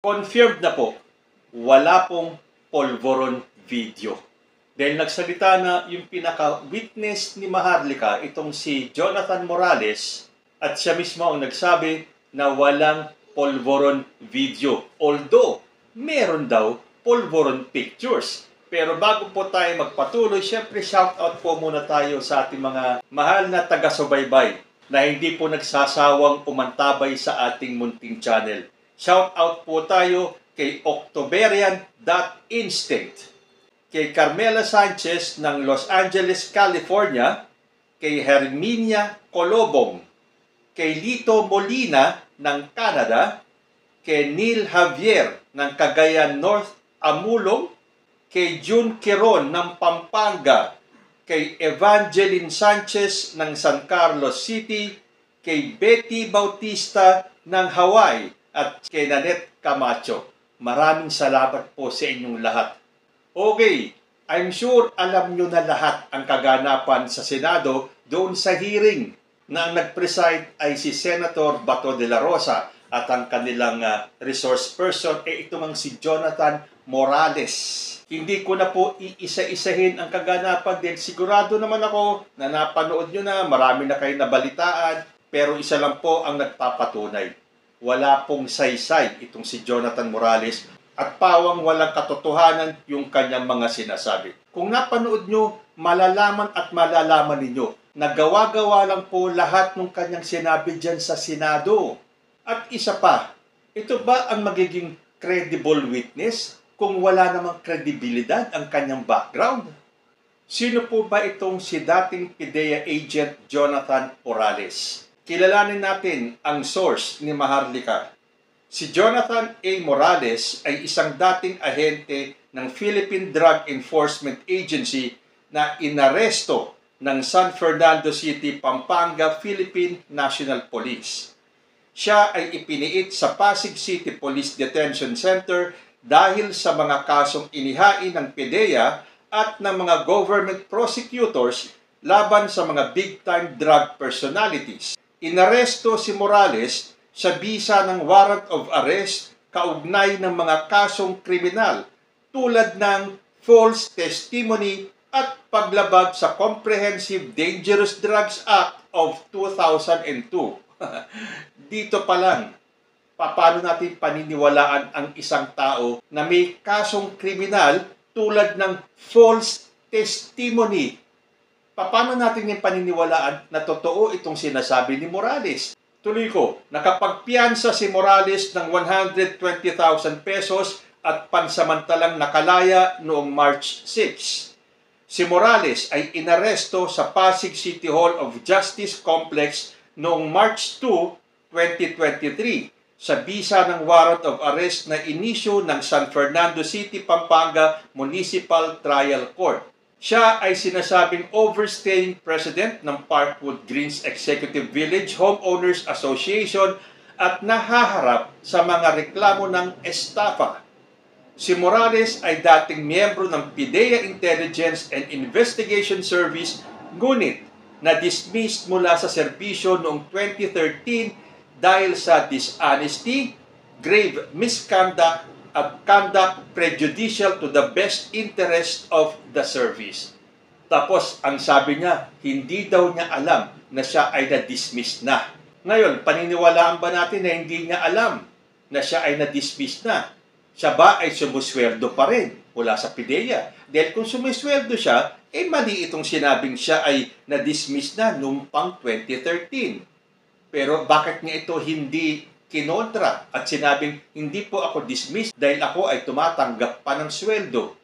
Confirmed na po, wala pong polvoron video. Dahil nagsalita na yung pinaka-witness ni Maharlika, itong si Jonathan Morales, at siya mismo ang nagsabi na walang polvoron video. Although, meron daw polvoron pictures. Pero bago po tayo magpatuloy, syempre shoutout po muna tayo sa ating mga mahal na taga-subaybay na hindi po nagsasawang umantabay sa ating munting channel. Shoutout po tayo kay Octoberian.instinct, kay Carmela Sanchez ng Los Angeles, California, kay Herminia Colobong, kay Lito Molina ng Canada, kay Neil Javier ng Cagayan North, Amulong, kay June Queron ng Pampanga, kay Evangeline Sanchez ng San Carlos City, kay Betty Bautista ng Hawaii, at kay Nanette Camacho. Maraming salamat po sa inyong lahat. Okay, I'm sure alam nyo na lahat ang kaganapan sa Senado doon sa hearing na ang nag-preside ay si Senator Bato de la Rosa at ang kanilang resource person ay itong si Jonathan Morales. Hindi ko na po iisa-isahin ang kaganapan dahil sigurado naman ako na napanood nyo na, marami na kayo nabalitaan, pero isa lang po ang nagpapatunay. Wala pong saysay itong si Jonathan Morales at pawang walang katotohanan yung kanyang mga sinasabi. Kung napanood nyo, malalaman at malalaman ninyo na gawa-gawa lang po lahat ng kanyang sinabi dyan sa Senado. At isa pa, ito ba ang magiging credible witness kung wala namang kredibilidad ang kanyang background? Sino po ba itong si dating PIDEA agent Jonathan Morales? Kilalanin natin ang source ni Maharlika. Si Jonathan A. Morales ay isang dating ahente ng Philippine Drug Enforcement Agency na inaresto ng San Fernando City, Pampanga, Philippine National Police. Siya ay ipiniit sa Pasig City Police Detention Center dahil sa mga kasong inihain ng PIDEA at ng mga government prosecutors laban sa mga big-time drug personalities. Inaresto si Morales sa bisa ng warrant of arrest kaugnay ng mga kasong kriminal tulad ng false testimony at paglabag sa Comprehensive Dangerous Drugs Act of 2002. Dito pa lang, paano natin paniniwalaan ang isang tao na may kasong kriminal tulad ng false testimony? Paano natin yung paniniwalaan na totoo itong sinasabi ni Morales? Tuloy ko, nakapagpiyansa si Morales ng 120,000 pesos at pansamantalang nakalaya noong March 6. Si Morales ay inaresto sa Pasig City Hall of Justice Complex noong March 2, 2023 sa bisa ng warrant of arrest na inisyu ng San Fernando City, Pampanga Municipal Trial Court. Siya ay sinasabing overstaying president ng Parkwood Greens Executive Village Homeowners Association at nahaharap sa mga reklamo ng estafa. Si Morales ay dating miyembro ng PIDEA Intelligence and Investigation Service, ngunit na-dismissed mula sa serbisyo noong 2013 dahil sa dishonesty, grave misconduct, at conduct prejudicial to the best interest of the service. Tapos, ang sabi niya, hindi daw niya alam na siya ay na-dismiss na. Ngayon, paniniwalaan ba natin na hindi niya alam na siya ay na-dismiss na? Siya ba ay sumusweldo pa rin mula sa PIDEA? Dahil kung sumusweldo siya, mali itong sinabing siya ay na-dismiss na noong pang 2013. Pero bakit niya ito hindi kinontra at sinabing, hindi po ako dismissed dahil ako ay tumatanggap pa ng sweldo?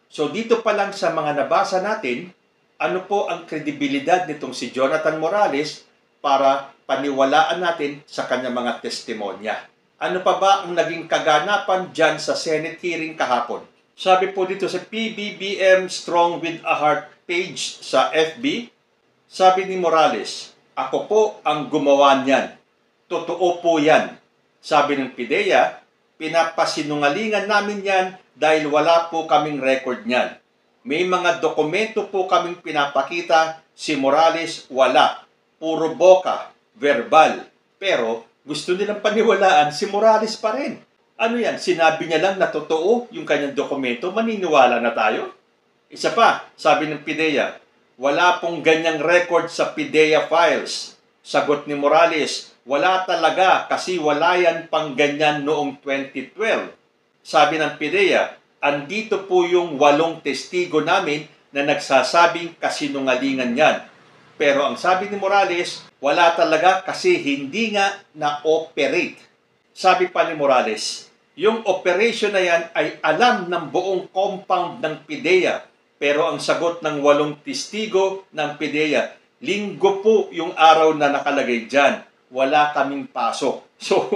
So dito pa lang sa mga nabasa natin, ano po ang kredibilidad nitong si Jonathan Morales para paniwalaan natin sa kanyang mga testimonya. Ano pa ba ang naging kaganapan dyan sa Senate hearing kahapon? Sabi po dito sa PBBM Strong with a Heart page sa FB, sabi ni Morales, ako po ang gumawa niyan. Totoo po yan. Sabi ng PIDEA, pinapasinungalingan namin yan dahil wala po kaming record niyan. May mga dokumento po kaming pinapakita, si Morales wala. Puro boka, verbal. Pero gusto nilang paniwalaan si Morales pa rin. Ano yan? Sinabi niya lang na totoo yung kanyang dokumento, maniniwala na tayo? Isa pa, sabi ng PIDEA, wala pong ganyang record sa PIDEA files. Sagot ni Morales, wala talaga kasi wala yan pang ganyan noong 2012. Sabi ng PIDEA, andito po yung 8 testigo namin na nagsasabing kasinungalingan yan. Pero ang sabi ni Morales, wala talaga kasi hindi nga na-operate. Sabi pa ni Morales, yung operation na yan ay alam ng buong compound ng PIDEA. Pero ang sagot ng 8 testigo ng PIDEA, linggo po yung araw na nakalagay dyan. Wala kaming pasok. So,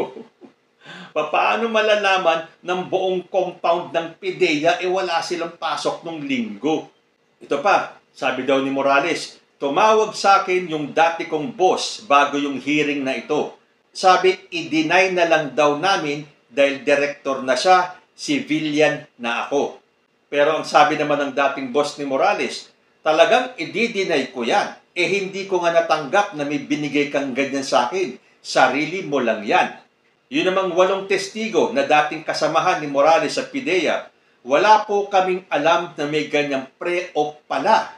paano malalaman ng buong compound ng PIDEA wala silang pasok nung linggo? Ito pa, sabi daw ni Morales, tumawag sa akin yung dati kong boss bago yung hearing na ito. Sabi, i-deny na lang daw namin dahil director na siya, civilian na ako. Pero ang sabi naman ng dating boss ni Morales, talagang i-deny ko yan. Hindi ko nga natanggap na may binigay kang ganyan sa akin. Sarili mo lang yan. Yun namang 8 testigo na dating kasamahan ni Morales sa PIDEA, wala po kaming alam na may ganyang pre-op pala.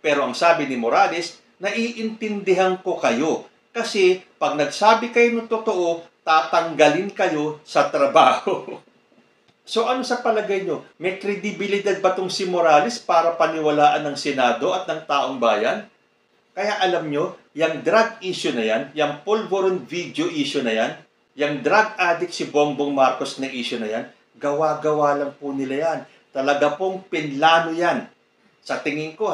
Pero ang sabi ni Morales, naiintindihan ko kayo. Kasi pag nagsabi kayo ng totoo, tatanggalin kayo sa trabaho. So ano sa palagay nyo? May kredibilidad ba itong si Morales para paniwalaan ng Senado at ng taong bayan? Kaya alam nyo, yung drug issue na yan, yung Polvoron video issue na yan, yung drug addict si Bongbong Marcos na issue na yan, gawa-gawa lang po nila yan. Talaga pong pinlano yan. Sa tingin ko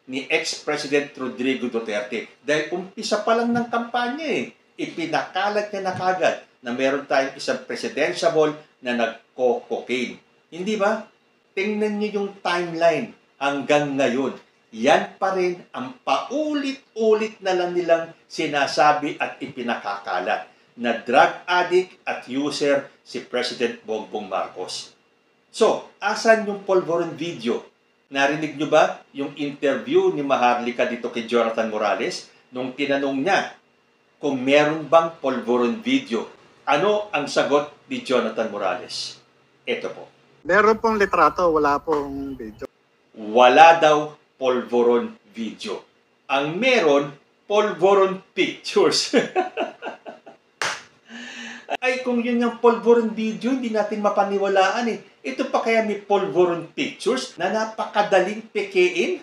ni ex-President Rodrigo Duterte. Dahil umpisa pa lang ng kampanya ipinakalat niya na kagad na meron tayong isang presidentiable na nagko-cocaine. Hindi ba? Tingnan niyo yung timeline hanggang ngayon. Yan pa rin ang paulit-ulit na lang nilang sinasabi at ipinakakalat na drug addict at user si President Bongbong Marcos. So, asan yung Polvoron video? Narinig nyo ba yung interview ni Maharlika dito kay Jonathan Morales nung tinanong niya kung meron bang Polvoron video? Ano ang sagot ni Jonathan Morales? Ito po. Meron pong litrato, wala pong video. Wala daw Polvoron video. Ang meron, Polvoron pictures. Ay, kung yun yung Polvoron video, hindi natin mapaniwalaan Ito pa kaya may Polvoron pictures na napakadaling pekein?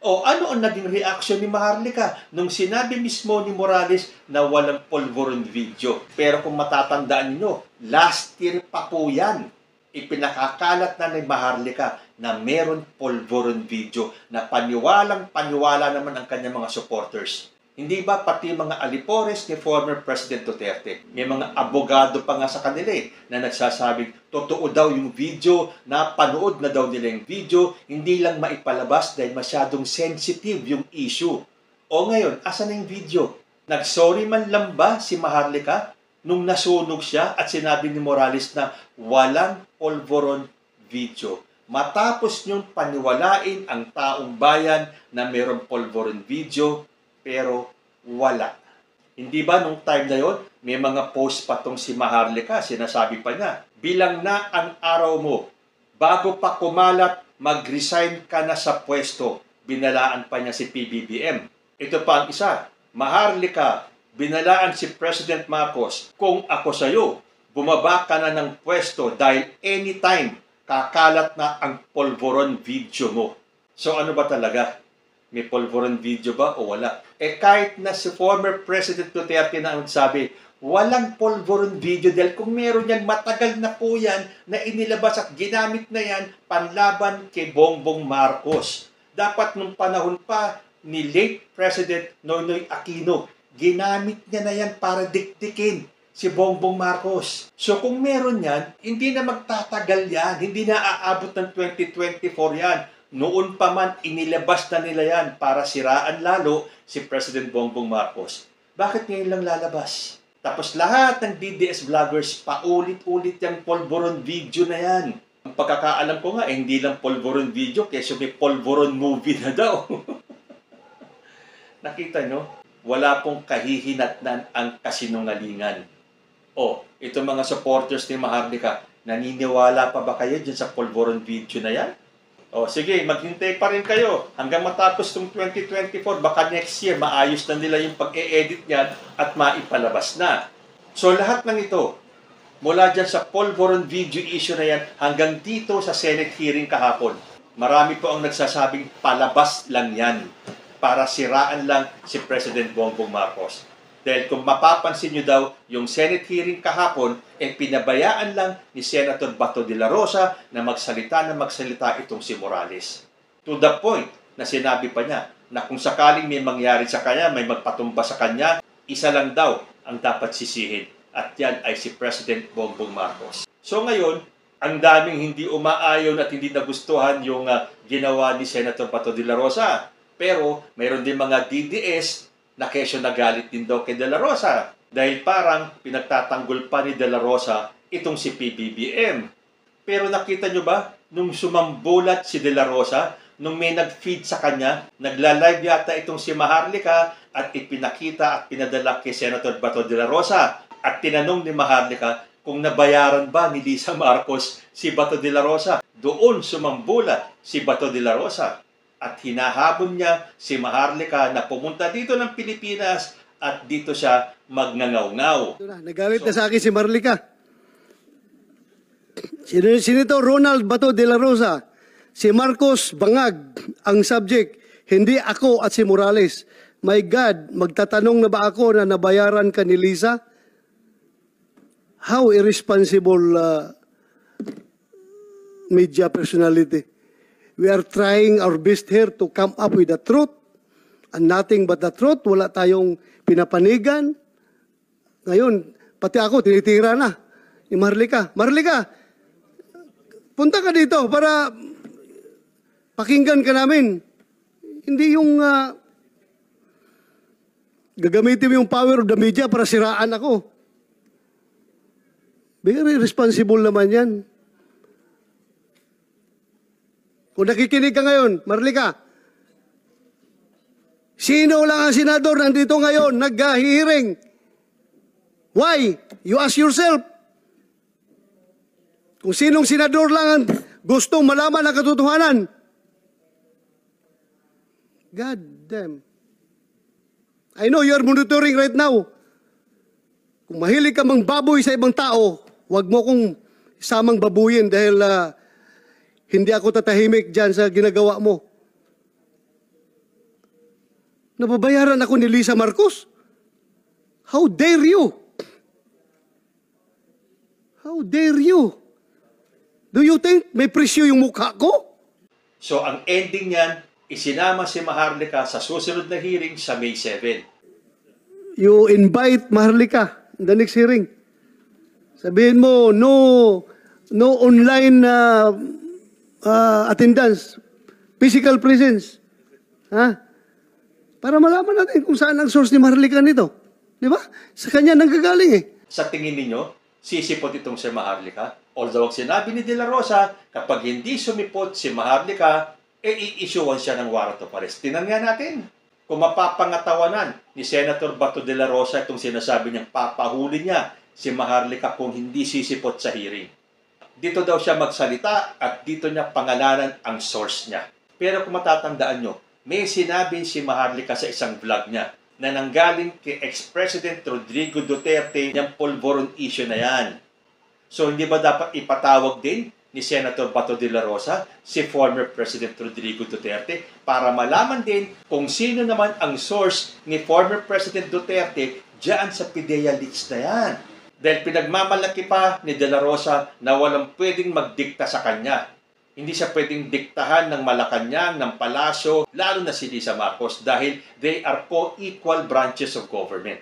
O ano ang naging reaction ni Maharlika nung sinabi mismo ni Morales na walang Polvoron video? Pero kung matatandaan nyo, last year pa po yan. Ipinakakalat na ni Maharlika na meron Polvoron video na paniwalang-paniwala naman ang kanyang mga supporters. Hindi ba pati mga alipores ni former President Duterte? May mga abogado pa nga sa kanila na nagsasabing totoo daw yung video, napanood na daw nila yung video, hindi lang maipalabas dahil masyadong sensitive yung issue. O ngayon, asan na yung video? Nagsorry man lang ba si Maharlika nung nasunog siya at sinabi ni Morales na walang Polvoron video? Matapos niyong paniwalain ang taong bayan na mayroong Polvoron video, pero wala. Hindi ba nung time na yon, may mga post pa tong si Maharlika, sinasabi pa niya, bilang na ang araw mo, bago pa kumalat, mag-resign ka na sa pwesto. Binalaan pa niya si PBBM. Ito pa ang isa, Maharlika, binalaan si President Marcos, kung ako sa'yo, bumaba ka na ng pwesto dahil anytime kakalat na ang Polvoron video mo. So ano ba talaga? May Polvoron video ba o wala? Kahit na si former President Duterte na ang sabi, walang Polvoron video dahil kung meron yan, matagal na po yan na inilabas at ginamit na yan panlaban kay Bongbong Marcos. Dapat nung panahon pa ni late President Noynoy Aquino, ginamit niya na yan para dikdikin si Bongbong Marcos. So kung meron yan, hindi na magtatagal yan, hindi na aabot ng 2024 yan. Noon pa man, inilabas na nila yan para siraan lalo si President Bongbong Marcos. Bakit ngayon lang lalabas? Tapos lahat ng DDS vloggers, paulit-ulit yung Polvoron video na yan. Ang pagkakaalam ko nga, hindi lang Polvoron video, kaya may Polvoron movie na daw. Nakita nyo? Wala pong kahihinatnan ang kasinungalingan. Ito mga supporters ni Maharlika, Naniniwala pa ba kayo dyan sa polvoron video na yan? O sige, maghintay pa rin kayo hanggang matapos itong 2024. Baka next year, maayos na nila yung pag-e-edit niyan at maipalabas na. So lahat ng ito, mula dyan sa polvoron video issue na yan hanggang dito sa Senate hearing kahapon, marami po ang nagsasabing palabas lang yan para siraan lang si President Bongbong Marcos. Dahil kung mapapansin nyo daw, yung Senate hearing kahapon, pinabayaan lang ni Senator Bato de la Rosa na magsalita itong si Morales. To the point na sinabi pa niya na kung sakaling may mangyari sa kanya, may magpatumba sa kanya, isa lang daw ang dapat sisihin. At yan ay si President Bongbong Marcos. So ngayon, ang daming hindi umaayon at hindi nagustuhan yung ginawa ni Senator Bato de la Rosa. Pero mayroon din mga DDS na kesyo nagalit din daw kay De La Rosa dahil parang pinagtatanggol pa ni De La Rosa itong si PBBM. Pero nakita nyo ba, nung sumambulat si De La Rosa, nung may nag-feed sa kanya, nagla-live yata itong si Maharlika at ipinakita at pinadala kay Senator Bato de la Rosa. At tinanong ni Maharlika kung nabayaran ba ni Lisa Marcos si Bato de la Rosa. Doon sumambulat si Bato de la Rosa. At hinahabol niya si Maharlika na pumunta dito ng Pilipinas at dito siya magnangaw-ngaw. Nagalit na sa akin si Marlica. Senator Ronald Bato de la Rosa, si Marcos Bangag ang subject, hindi ako at si Morales. My God, magtatanong na ba ako na nabayaran ka ni Lisa? How irresponsible media personality. We are trying our best here to come up with the truth and nothing but the truth. Wala tayong pinapanigan. Ngayon, pati ako, tinitira na ni Marlica. Marlica, punta ka dito para pakinggan ka namin. Hindi yung gagamitin mo yung power of the media para siraan ako. Very responsible naman yan. Kung nakikinig ka ngayon, Marlica, sino lang ang senador nandito ngayon, nag-hearing? Why? You ask yourself. Kung sinong senador lang ang gustong malaman ang katotohanan. God damn. I know you're monitoring right now. Kung mahilig ka mang baboy sa ibang tao, huwag mo kong isamang babuyin dahil hindi ako tatahimik dyan sa ginagawa mo. Nababayaran ako ni Lisa Marcos? How dare you? How dare you? Do you think may presyo yung mukha ko? So ang ending niyan, isinama si Maharlika sa susunod na hearing sa May 7. You invite Maharlika in the next hearing. Sabihin mo, no online attendance, physical presence. Ha? Para malaman natin kung saan ang source ni Maharlika nito. Di ba? Sa kanya nanggagaling eh. Sa tingin ninyo, sisipot itong si Maharlika? Although sinabi ni De La Rosa, kapag hindi sumipot si Maharlika, i-issuean siya ng warrant of arrest. Tinangyan natin. Kung mapapangatawanan ni Senator Bato de la Rosa itong sinasabi niyang papahuli niya si Maharlika kung hindi sisipot sa hearing. Dito daw siya magsalita at dito niya pangalanan ang source niya. Pero kung matatandaan nyo, may sinabi si Maharlika sa isang vlog niya na nanggaling kay ex-President Rodrigo Duterte yung polvoron issue na yan. So hindi ba dapat ipatawag din ni Senator Bato de la Rosa si former President Rodrigo Duterte para malaman din kung sino naman ang source ni former President Duterte dyan sa PIDEA leaks na yan. Dahil pinagmamalaki pa ni De La Rosa na walang pwedeng magdikta sa kanya. Hindi siya pwedeng diktahan ng Malacanang, ng Palasyo, lalo na si Lisa Marcos dahil they are co-equal branches of government.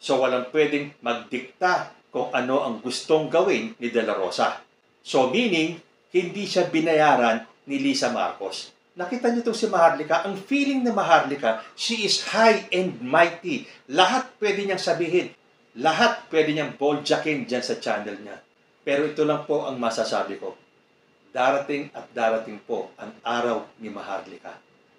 So walang pwedeng magdikta kung ano ang gustong gawin ni De La Rosa. So meaning, hindi siya binayaran ni Lisa Marcos. Nakita niyo itong si Maharlika, ang feeling na Maharlika, she is high and mighty. Lahat pwede niyang sabihin. Lahat pwede niyang boldjackin dyan sa channel niya. Pero ito lang po ang masasabi ko. Darating at darating po ang araw ni Maharlika.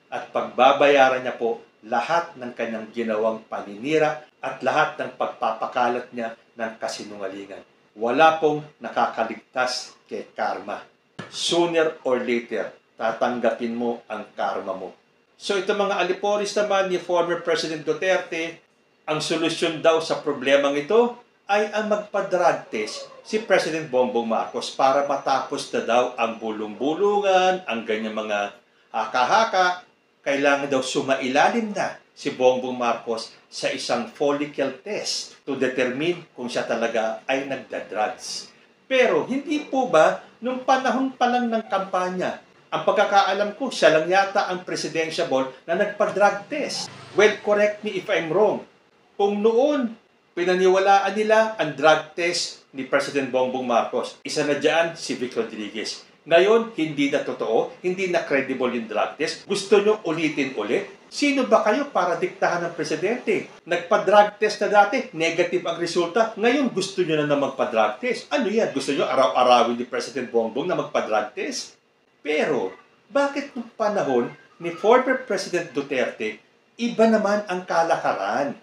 At pagbabayaran niya po lahat ng kanyang ginawang paninira at lahat ng pagpapakalat niya ng kasinungalingan. wala pong nakakaligtas kay karma. Sooner or later, tatanggapin mo ang karma mo. So ito mga aliporis naman ni former President Duterte, ang solusyon daw sa problemang ito ay ang magpa-drug test si President Bongbong Marcos para matapos na daw ang bulong-bulungan, ang ganyang mga haka-haka. Kailangan daw sumailalim na si Bongbong Marcos sa isang follicle test to determine kung siya talaga ay nagda-drugs. Pero hindi po ba, nung panahon pa lang ng kampanya, ang pagkakaalam ko, siya lang yata ang presidentiable na nagpa-drug test. Well, correct me if I'm wrong. Kung noon, pinaniwalaan nila ang drug test ni President Bongbong Marcos, isa na dyan si Vic Rodriguez. Ngayon, hindi na totoo, hindi na credible yung drug test. Gusto nyo ulitin ulit? Sino ba kayo para diktahan ng presidente? Nagpa-drug test na dati, negative ang resulta. Ngayon, gusto nyo na magpa-drug test. Ano yan? Gusto nyo araw-arawin ni President Bongbong na magpa-drug test? Pero, bakit nung panahon ni former President Duterte, iba naman ang kalakaran?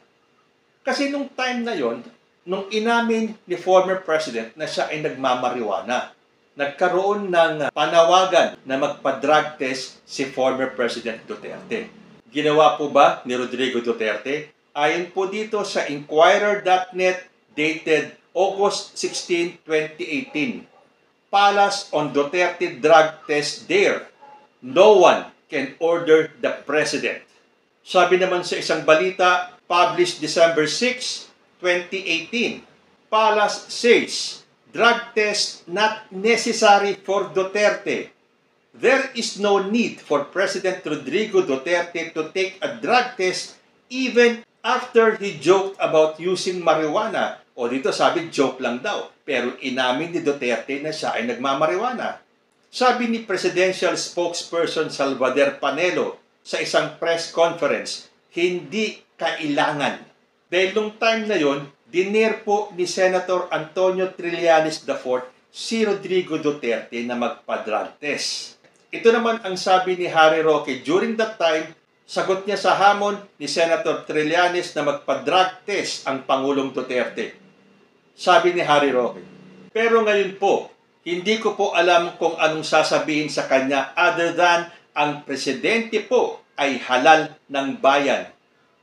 Kasi nung time na yon, nung inamin ni former President na siya ay nagmamariwana, nagkaroon ng panawagan na magpa-drug test si former President Duterte. Ginawa po ba ni Rodrigo Duterte? Ayon po dito sa Inquirer.net dated August 16, 2018. Palace on Duterte drug test there. No one can order the president. Sabi naman sa isang balita, published December 6, 2018, Palace says, drug test not necessary for Duterte. There is no need for President Rodrigo Duterte to take a drug test even after he joked about using marijuana. O dito sabi, joke lang daw. Pero inamin ni Duterte na siya ay nagmamariwana. Sabi ni Presidential Spokesperson Salvador Panelo sa isang press conference, hindi kailangan. Dahil nung time na yon, diner po ni Senator Antonio Trillanes IV si Rodrigo Duterte na magpa-drug test. Ito naman ang sabi ni Harry Roque during that time, sagot niya sa hamon ni Senator Trillanes na magpa-drug test ang Pangulong Duterte. Sabi ni Harry Roque, pero ngayon po, hindi ko po alam kung anong sasabihin sa kanya other than ang presidente po ay halal ng bayan.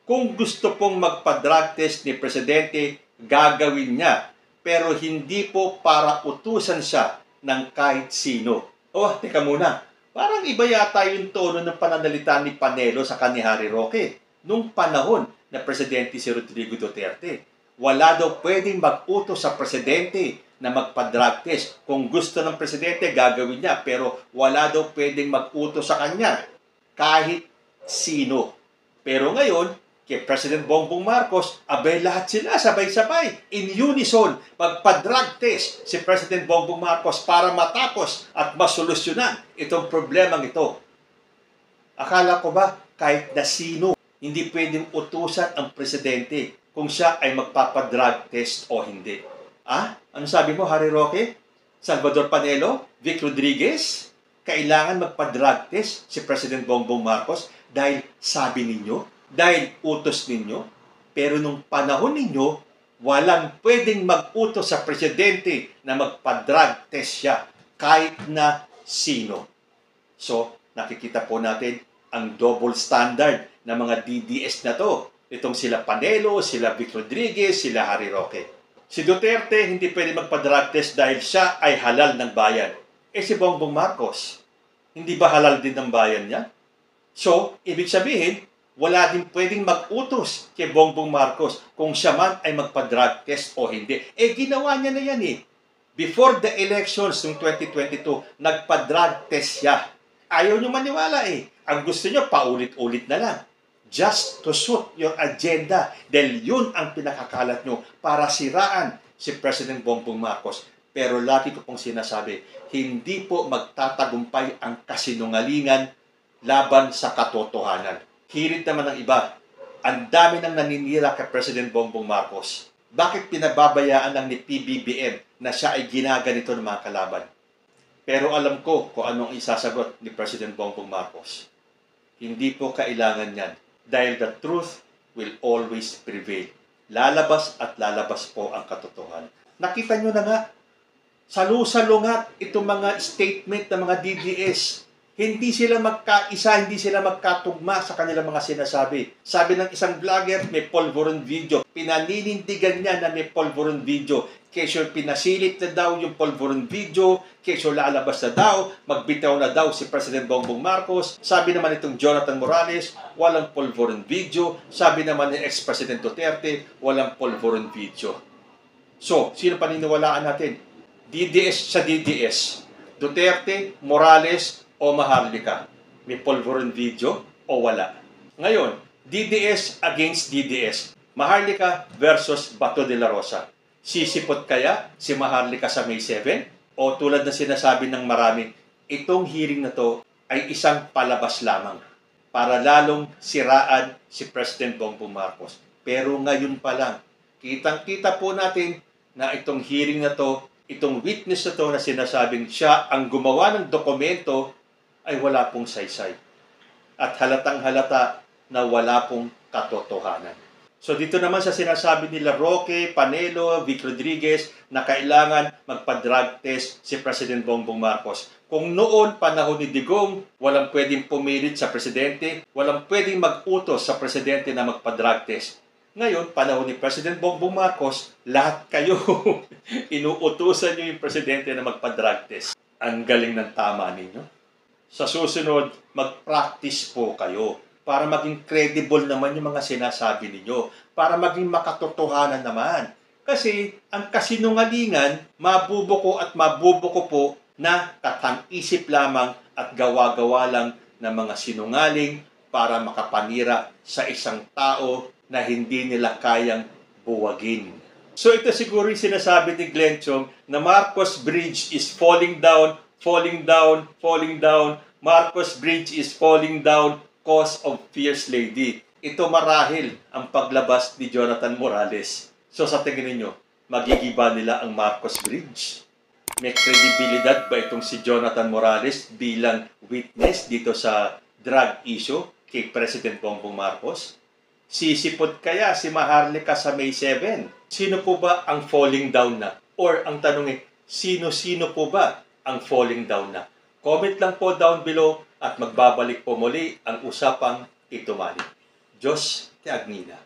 Kung gusto pong magpa-drug test ni presidente, gagawin niya. Pero hindi po para utusan siya ng kahit sino. Oh, teka muna. Parang iba yata yung tono ng pananalita ni Panelo sa ni Harry Roque nung panahon na presidente si Rodrigo Duterte. Wala daw pwedeng mag-utos sa presidente na magpa-drug test. Kung gusto ng presidente, gagawin niya. Pero wala daw pwedeng mag-utos sa kanya kahit sino. Pero ngayon, kay President Bongbong Marcos, abay lahat sila sabay-sabay, in unison, magpa-drug test si President Bongbong Marcos para matapos at masolusyonan itong problemang ito. Akala ko ba kahit na sino, hindi pwedeng utusan ang presidente kung siya ay magpapa-drug test o hindi? Ah? Ano sabi mo, Harry Roque? Salvador Panelo? Vic Rodriguez? Kailangan magpa-drug test si President Bongbong Marcos dahil sabi ninyo, dahil utos ninyo, pero nung panahon ninyo, walang pwedeng mag-utos sa presidente na magpa-drug test siya kahit na sino. So, nakikita po natin ang double standard ng mga DDS na to. Itong sila Panelo, sila Vic Rodriguez, sila Harry Roque. Si Duterte hindi pwede magpa-drug test dahil siya ay halal ng bayan. Eh si Bongbong Marcos, hindi ba halal din ng bayan niya? So, ibig sabihin, wala din pwedeng mag-utos kay Bongbong Marcos kung siya man ay magpa-drug test o hindi. Eh, ginawa niya na yan eh. Before the elections ng 2022, nagpa-drug test siya. Ayaw niyo maniwala eh. Ang gusto niyo, paulit-ulit na lang. Just to suit your agenda. Dahil yun ang pinakakalat niyo para siraan si President Bongbong Marcos. Pero lagi ko pong sinasabi, hindi po magtatagumpay ang kasinungalingan laban sa katotohanan. Hirit naman ng iba. Ang dami nang naninira kay President Bongbong Marcos. Bakit pinababayaan lang ni PBBM na siya ay ginaganito ng mga kalaban? Pero alam ko kung anong isasagot ni President Bongbong Marcos. Hindi po kailangan yan. Dahil the truth will always prevail. Lalabas at lalabas po ang katotohanan. Nakita nyo na nga, salu-salungat itong mga statement ng mga DDS. Hindi sila magkaisa, hindi sila magkatugma sa kanilang mga sinasabi. Sabi ng isang vlogger, may polvoron video. Pinaninindigan niya na may polvoron video. Kesyo pinasilip na daw yung polvoron video, kesyo lalabas na daw, magbitaw na daw si President Bongbong Marcos. Sabi naman itong Jonathan Morales, walang polvoron video. Sabi naman ni ex-President Duterte, walang polvoron video. So, sino paniniwalaan natin? DDS sa DDS. Duterte, Morales, o Maharlika. May polvoron video o wala. Ngayon, DDS against DDS. Maharlika versus Bato de la Rosa. Sisipot kaya si Maharlika sa May 7? O tulad na sinasabi ng marami, itong hearing na to ay isang palabas lamang para lalong siraan si President Bongbong Marcos. Pero ngayon pa lang, kitang-kita po natin na itong hearing na to, itong witness na to na sinasabing siya ang gumawa ng dokumento ay wala pong saysay. At halatang halata na wala pong katotohanan. So dito naman sa sinasabi nila Roque, Panelo, Vic Rodriguez na kailangan magpa-drug test si President Bongbong Marcos. Kung noon, panahon ni Digong, walang pwedeng pumilit sa presidente, walang pwedeng mag-utos sa presidente na magpa-drug test. Ngayon, panahon ni President Bongbong Marcos, lahat kayo inuutusan niyo yung presidente na magpa-drug test. Ang galing ng tama ninyo. Sa susunod, mag-practice po kayo para maging credible naman yung mga sinasabi ninyo, para maging makatotohanan naman. Kasi ang kasinungalingan, mabubuko at mabubuko po na katang-isip lamang at gawa-gawa lang ng mga sinungaling para makapanira sa isang tao na hindi nila kayang buwagin. So ito siguro yung sinasabi ni Glenn Chong na Marcos Bridge is falling down, falling down, falling down. Marcos Bridge is falling down cause of Fierce Lady. Ito marahil ang paglabas ni Jonathan Morales. So sa tingin ninyo, magigiba nila ang Marcos Bridge? May kredibilidad ba itong si Jonathan Morales bilang witness dito sa drug issue kay President Bongbong Marcos? Sisipot kaya si Maharlika sa May 7? Sino po ba ang falling down na? Or ang tanong sino-sino po ba ang falling down na? Comment lang po down below at magbabalik po muli ang usapang ito mali. Diyos te Agnina.